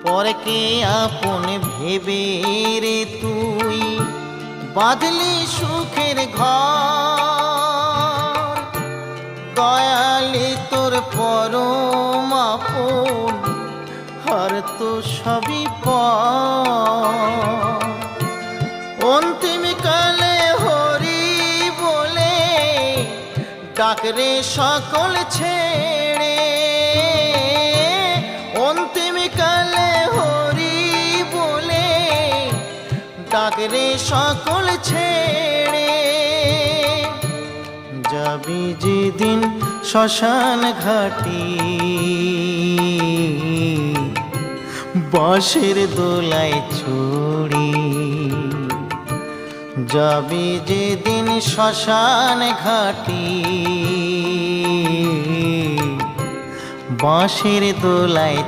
পরকে আপন ভেবে রে তুই বাঁধলি সুখের ঘর। দয়ালি তোর পরম আপন আর তো সবই পর। অন্তিম কালে হরি বলে ডাকরে সকল ছেড়ে। অন্তিম কালে হরি বলে ডাকরে সকল ছেড়ে। যাবি যেদিন শ্মশান ঘাটি বাঁশের দোলায় ছড়ি। যাবি যেদিন শ্মশান ঘাটি বাঁশের দোলায়